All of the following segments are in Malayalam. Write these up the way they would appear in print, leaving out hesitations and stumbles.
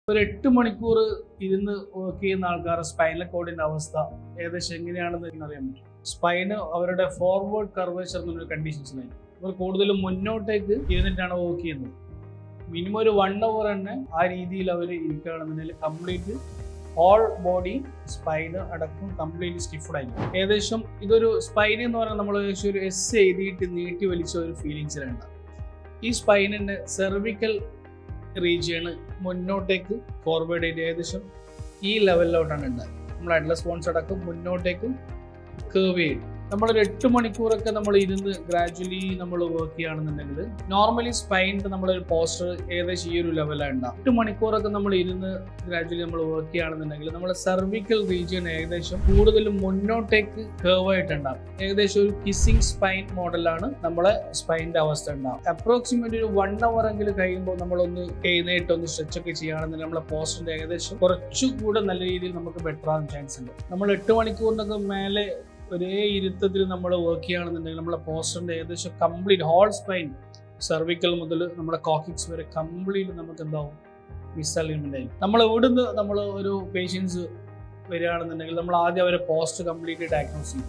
ഒരു 8 മണിക്കൂർ ഇരുന്ന് വർക്ക് ചെയ്യുന്ന ആൾക്കാർ സ്പൈനൽ കോഡിന്റെ അവസ്ഥ ഏകദേശം എങ്ങനെയാണെന്ന് അറിയാൻ പറ്റും. സ്പൈന് അവരുടെ ഫോർവേഡ് കർവേച്ചർ എന്നൊരു കണ്ടീഷൻസിലായി അവർ കൂടുതലും മുന്നോട്ടേക്ക് ഇരുന്നിട്ടാണ് വർക്ക് ചെയ്യുന്നത്. മിനിമം ഒരു 1 hour തന്നെ ആ രീതിയിൽ അവർ ഇരിക്കുകയാണെന്നുണ്ടെങ്കിൽ കംപ്ലീറ്റ് ഹോൾ ബോഡി സ്പൈന് അടക്കം കംപ്ലീറ്റ്ലി സ്റ്റിഫഡ് ആയിരിക്കും. ഏകദേശം ഇതൊരു സ്പൈൻ എന്ന് പറഞ്ഞാൽ നമ്മൾ ഏകദേശം ഒരു എസ് എഴുതിയിട്ട് നീട്ടി വലിച്ച ഒരു ഫീലിങ്സിലുണ്ട്. ഈ സ്പൈനിന്റെ സെർവിക്കൽ റീജിയണ് മുന്നോട്ടേക്ക് ഫോർവേഡ് ചെയ്ത് ഏകദേശം ഈ ലെവലിലോട്ടാണ് ഉണ്ടായത്. നമ്മൾ അറ്റ്ലസ് ബോൺസ് അടക്കം മുന്നോട്ടേക്ക് കേർവ് ചെയ്യും. നമ്മളൊരു 8 മണിക്കൂറൊക്കെ നമ്മൾ ഇരുന്ന് ഗ്രാജുവലി നമ്മൾ വർക്ക് ചെയ്യുകയാണെന്നുണ്ടെങ്കിൽ നോർമലി സ്പൈനിൻ്റെ നമ്മളൊരു പോസ്റ്റർ ഏകദേശം ഈ ഒരു ലെവലാണ് ഉണ്ടാകും. 8 മണിക്കൂറൊക്കെ നമ്മൾ ഇരുന്ന് ഗ്രാജുവലി നമ്മൾ വർക്ക് ചെയ്യുകയാണെന്നുണ്ടെങ്കിൽ നമ്മുടെ സെർവിക്കൽ റീജിയൻ ഏകദേശം കൂടുതലും മുന്നോട്ടേക്ക് കേർവ് ആയിട്ടുണ്ടാകും. ഏകദേശം ഒരു കിസ്സിങ് സ്പൈൻ മോഡലാണ് നമ്മളെ സ്പൈനിൻ്റെ അവസ്ഥ ഉണ്ടാകും. അപ്രോക്സിമേറ്റ് ഒരു 1 hour എങ്കിലും കഴിയുമ്പോൾ നമ്മളൊന്ന് എഴുന്നേറ്റൊന്ന് സ്ട്രെച്ച് ഒക്കെ ചെയ്യുകയാണെന്നുണ്ടെങ്കിൽ നമ്മളെ പോസ്റ്ററിൻ്റെ ഏകദേശം കുറച്ചുകൂടെ നല്ല രീതിയിൽ നമുക്ക് ബെറ്റർ ആകാൻ ചാൻസ് ഉണ്ട്. നമ്മൾ 8 മണിക്കൂറിനൊക്കെ മേലെ ഒരേ ഇരുത്തത്തിൽ നമ്മൾ വർക്ക് ചെയ്യുകയാണെന്നുണ്ടെങ്കിൽ നമ്മളെ പോസ്റ്ററിൻ്റെ ഏകദേശം കംപ്ലീറ്റ് ഹോൾ സ്പൈൻ സെർവിക്കൽ മുതൽ നമ്മുടെ കോക്കിക്സ് വരെ കംപ്ലീറ്റ് നമുക്ക് എന്താവും മിസ്അലൈൻമെൻ്റ് ആയിരിക്കും. നമ്മൾ ഇവിടുന്ന് നമ്മൾ ഒരു പേഷ്യൻസ് വരികയാണെന്നുണ്ടെങ്കിൽ നമ്മൾ ആദ്യം അവരെ പോസ്റ്റ് കംപ്ലീറ്റ് ഡയഗ്നോസ് ചെയ്യും.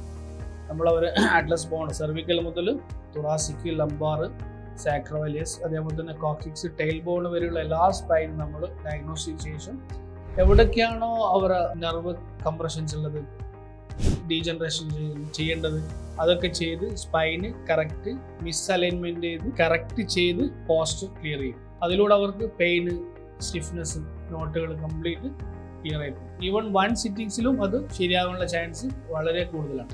നമ്മളവരെ അറ്റ്ലസ് ബോൺ സെർവിക്കൽ മുതൽ തുറാസിക്, ലംബാർ, സാക്രോവലിയസ്, അതേപോലെ തന്നെ കോക്കിക്സ്, ടെയിൽ ബോൺ വരെയുള്ള എല്ലാ സ്പൈനും നമ്മൾ ഡയഗ്നോസ് ചെയ്ത ശേഷം എവിടേക്കാണോ അവരുടെ നെർവ് കംപ്രഷൻസ് ഉള്ളത്, ഡീജനറേഷൻ ചെയ്യേണ്ടത് അതൊക്കെ ചെയ്ത് സ്പൈന് കറക്റ്റ് മിസ്അലൈൻമെന്റ് ചെയ്ത് കറക്റ്റ് ചെയ്ത് പോസ്റ്റ് ക്ലിയർ ചെയ്യും. അതിലൂടെ അവർക്ക് പെയിന്, സ്റ്റിഫ്നെസ്, നോട്ടുകൾ കംപ്ലീറ്റ് ക്ലിയർ ആയിരിക്കും. ഈവൻ 1 സിറ്റിങ്സിലും അത് ശരിയാകാനുള്ള ചാൻസ് വളരെ കൂടുതലാണ്.